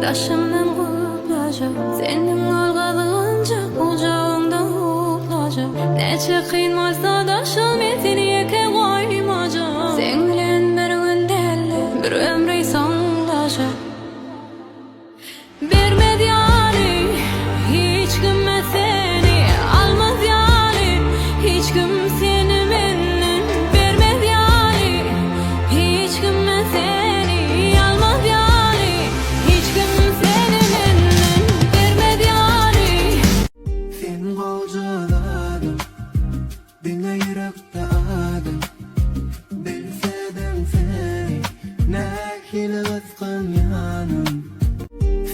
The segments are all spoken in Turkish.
Daşımdan ko'plashib, sening olg'azingcha o'jog'ingda uxlashib, necha qiyin bo'lsa daşım men seni yeka qo'ymoqchim. Sen bilan bir kun deli, bir umr songlashib. Bermez yani hiç kim seni, almaz yani hiç kim seni benden. Bermez yani hiç kim seni, almaz yani hiç kim seni benden. Bermez yani. Sen kocaladın, dinle yürekte adın. Bilseden seni, ne hile kızgın yanım.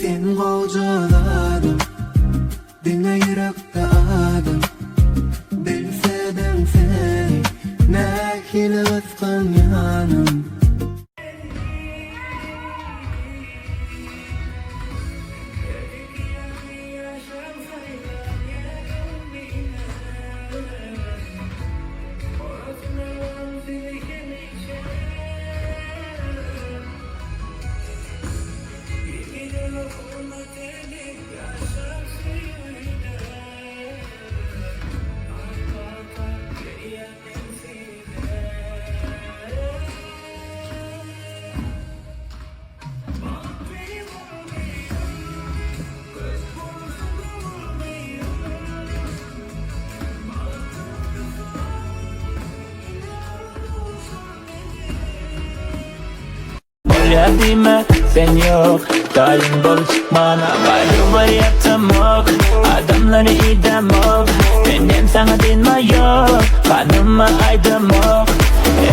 Sen kocaladın, dinle yürekte adın. Bilseden seni, ne hile kızgın yanım. Dime sen yok, daim bol çıkmana. Var yatamok, adamları idamok. Benim sana dinme yok, kanıma aydamok.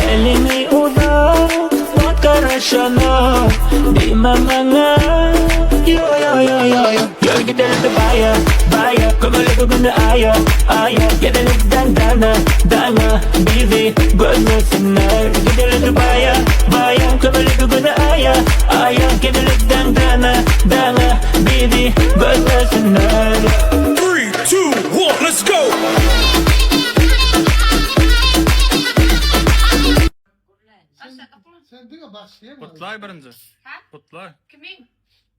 Elini uzat, bak karışana. Dime bana, yo yo yo yo yo. Yo gidelim de baya, baya. Kömürlü bugünü aya, aya. Gidelim dana, dana. Bizi gözlesinler. Gidelim de baya, baya. Kömürlü bugünü aya, aya. Gidelim dana, dana. Bizi gözlesinler. 3, 2, 1, let's go! Sen diyor başlayamaz. Kutlay birinci. Ha? Kutlay. Kimin?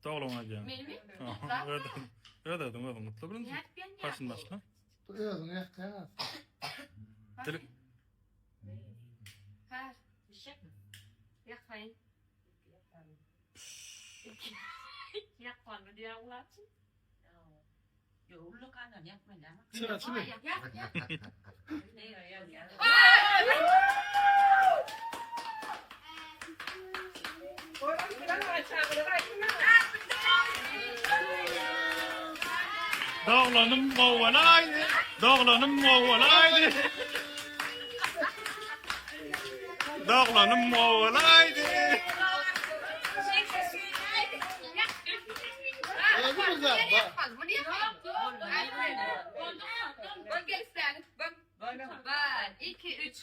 Doğuluna gel. Benim mi? Ödedim mutlu birinci. Yak ben yak. Başın başla. Özün yakayamaz. Direkt. Ha, bir şey mi? Yakmayın. Yakmayın mı diye ulaşsın? Yoğurlu kandan yapmayın ama. Sıra sıra. Yak yak. Ne ya? Doğulanım ovalaydı. Doğulanım ovalaydı. Doğulanım ovalaydı. Öldü mü zaten? Bak. Yakmaz mı diye? Bak gel sen. Bak. 1, 2, 3.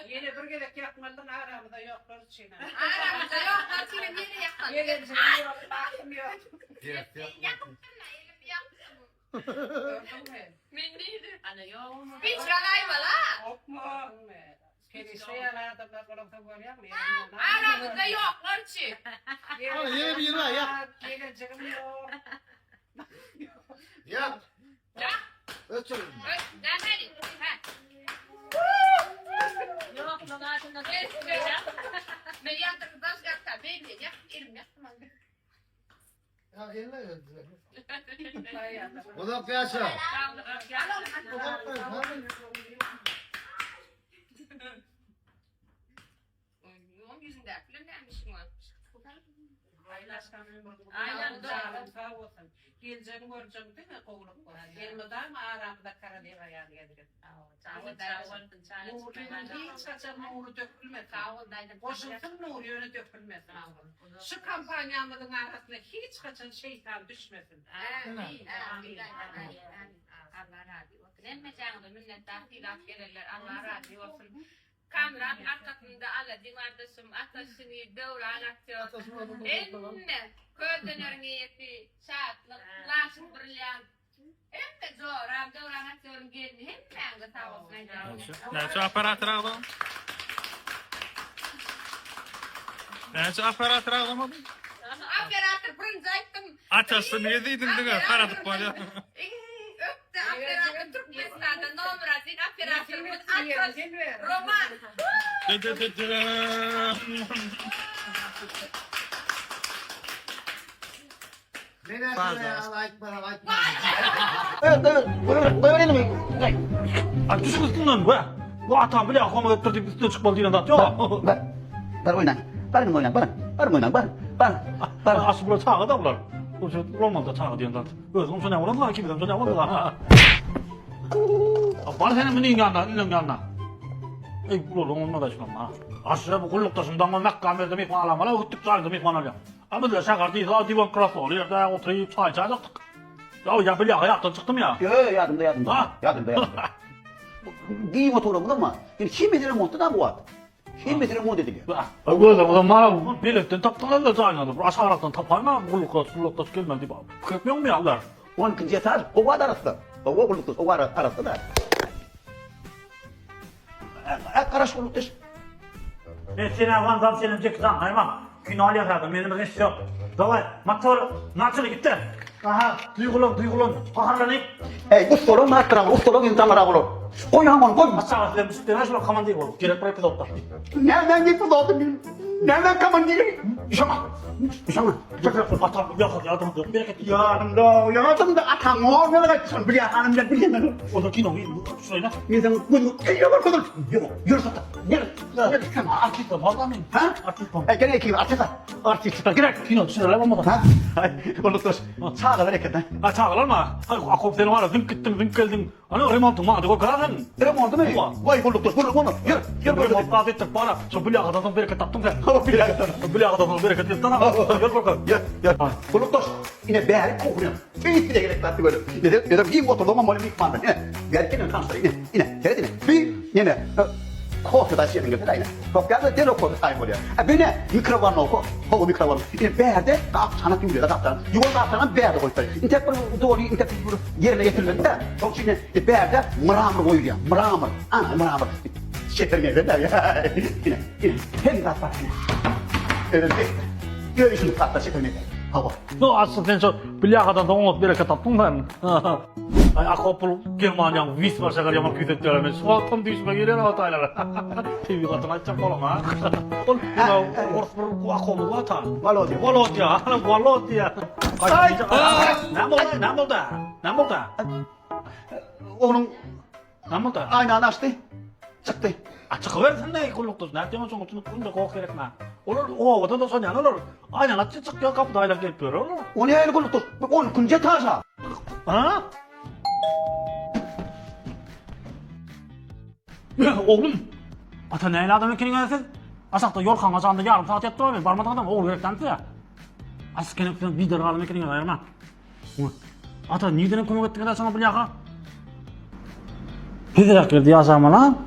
Yine bir gerek yapmadan aramızda yoklar çiğne. Aramızda yok. Nasıl yine yakalım. Yine bize yok, bakım yok. Yaktın Ben neydi? Hani yok mu? Hiç ralay var ha. Yok mu? Kendisi yaradı da kolokta görüyor mu? Aramızda yoklar ki. Ama yine bir yere var, yap. Geleceğim yok. Yap. Ya. Ötürün. Demedi. Ha. Yok lan ağzına Gel şuraya. Ben yandırıp dans yapta. Ben de yak. Elim yakmam. Ya eline öldü. tutmayalım. O da kıyasa. Onun yüzünde filmlenmişim var. Aynen canım sağ olsun. Geleceğini göreceğim değil mi kovulup koy. Gelmeden mi aramda kara deva yani gelir. Nurlu'nun hiç kaçan nuru dökülmez. Boşulsun nuru yönü dökülmez. Şu kampanyamızın arasında hiç kaçan şeytan düşmesin. Allah razı olsun. Emmecağında millet tahtilat gelirler. Allah razı olsun. Kamran arkasında Allah kardeşim atasını devran atıyor. Emme köyden örneği saatlik lasık brilyan. Emme zor devran atıyor gelin. Hem ben de sağ olsun. Ne şu aparat aldım? Neyse aparatı ağlamadın. Operator birinci aytdım. Açasını yediydin değil mi? Karadık böyle. Öptü operator Türkmenistan'da nomer atın operatorumuz Atos Roman. Ne dersin ya? Like bana like bana. Evet, böyle mi? Ay, düşün lan bu. Bu atam bile aklıma getirdi, üstüne çıkmalı değil lan. Yok. Ben oynayın. Benim oynayın. Benim oynayın. Ben. Asıl burada çağı da bular. Bu şey Roma'da çağı diyen zaten. Özüm sonra ne var? Kim bilir sonra ne var? Bana senin mi neyin yanına? Ey bu olma da çıkma. Aslında bu kullukta şundan mı Mekke'de mi falan ama gittik çağırdı mi falan ya. Ama da şakartıyız ha divan krafı oluyor da oturup çay içecektik. Ya bile hayattan çıktım ya. Yok yardım. Giy motoru bu ama. Yani kim bilir montu da bu at. Kim bilir montu dedi. Bu zaman bana biletten taptalar da çaynadı. Aşağıdan tapayma kullukta gelmedi bak. Kırpmıyor mu ya? On kıncı tar. O var arasında. O kullukta. O var arasında da. Karaş kullukta. Sen avanzam senin çeksen hayvan. Günah yapardın benim iş yok. Davay motor nasıl gitti? Aha duygulan. Paharlanıp. Ustalo matram. Ustalo insanlara olur. Koy hamon koy. Aşağıdan üstüne şöyle kaman değil olur. Gerek bırakıp da. Nereden gitti zaten? Nereden kaman değil? Şama. Atam yardım ediyorum. Bereket. Yardım da atam orada kaçsın. Bir hanım da bir yana. O da kino değil. Şöyle. Neden bunu? Yürü. Yürü sata. Yürü. Artist da fazla mı? Ha? Artist mı? Gene ki artist da gerek. Kino şöyle olmadı. Ha? Unutmuş. Sağda bereket. Ha çağırlar mı? Akop senin var ya zınk geldin. Hani remontu mu? Hadi kokarasın. Remontu mu? Vay unutmuş. Bunu. Yürü. Remont daha ettik bana. Şu bilya kadar bereket taptım sen. Bilya kadar bereket ettin ama. Gel bakalım. Gel. Unutmuş. Yine beğer kokuyor. Hiç bile gerek tattı böyle. Ya da bir motorlama molim ilk mandan. Gerçekten kanser. Yine. Seyredin. Bir yine. Kofu da şeyin gibi aynı. Kopyada delo kofu aynı oluyor. Beni mikrofon oku. O mikrofon. Yine beğerde kap sana kim diyor da kaptan. Yuva kaptana beğerde koyuyor. İntek bunu doğru intek bunu yerine getirilir de. Çok şimdi beğerde mıramır koyuyor. Mıramır. Mıramır. Şekerine verirler ya. Yine. Hem kaptan. Evet. Görüşün kaptan şekerine. Hava. No aslında sen şu bilya kadar doğum bereket taptım ben. Ay akopul Germanya vis var şakar yaman kütetlerime. Şu atam düşme gelen hataylar. TV katına açacak oğlum ha. Ol buna orspur akopul vatan. Volodya. Ne oldu? Onun Ne oldu? aynı açtı. Çıktı. Açık versin de kulluktur. Nerede mi sonuçta kunda kork gerekme. Olur o vatan da sonuyan olur. Aynen açık çıkıyor kapıda aylar gelip görüyor olur. Onu el kuluktur. Onu kunca taşa. Ha? Oğlum. Ata neyle adam ekini gelsin? Asakta yol kalmacağında yarım saat yattı abi. Barmadan adam oğul gerekten de. Askene falan bir adam ekini gelsin ayırma. Ata neyden kumuk ettiğine de sana bilyaka? Hidirak girdi yaşama lan.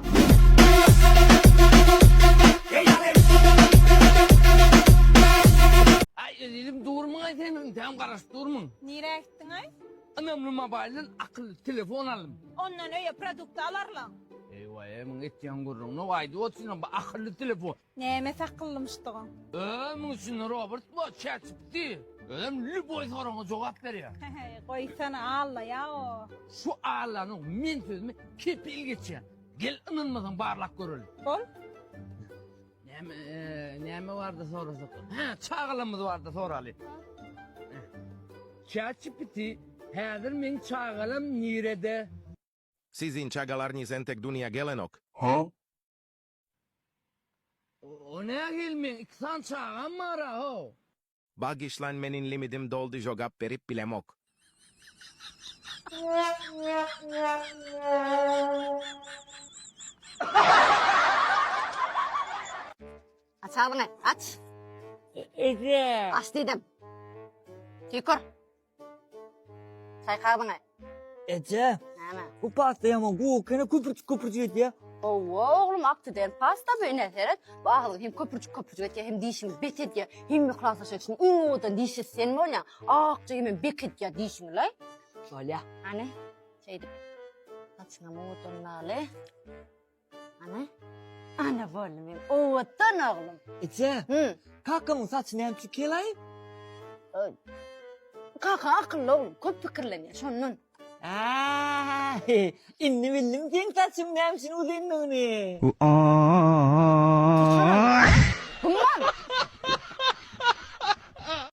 Ay dedim durmun ay senin tam karış durmun. Nereye gittin ay? Anamlı mobilden akıllı telefon aldım. Ondan öyle produkt alarlar. Eyvah emin ettiğin gurrun ne vaydı otsun akıllı telefon. Neymiş akıllımıştı o? Ömün için Robert bu çerçipti. Ödem lüboy soruna cevap veriyor. Koy sana Allah ya o. Şu ağlanın min sözümü kepil geçen. Gel ınınmadan barlak görül. Bol. Neme vardı sonrası? Ha çağılamız vardı sonralı. Çerçipti. Hazır men çağılam nirede. Sizin çağalarınız entek dünya gelenok. O ne gelmen? İksan çağım mı ara o? Bagişlenmenin limitim doldu jogap verip bilemok. Aç ağzını aç. Ece. Aç dedim. Tükür. Çay kahvını. Ece. Hemen. Bu pastaya ama bu kene köpürcük ediyor. Oğlum aktıdan pasta böyle seyret. Bağlı hem köpürcük ediyor hem dişimiz bet ediyor. Hem miklaslaşıyor için in odan dişi sen mi ol ya? Akça hemen bek ediyor dişimi lay. Şöyle. Hani şeydi. Kaçına mı odan nale? Hani? Ana oğlum benim odan oğlum. Ece. Hı. Kakamın saçını hem tükelay. Kaka akıllı ol, köp fikirleniyor şonun. Inni bildim sen saçımı hem seni uzenini.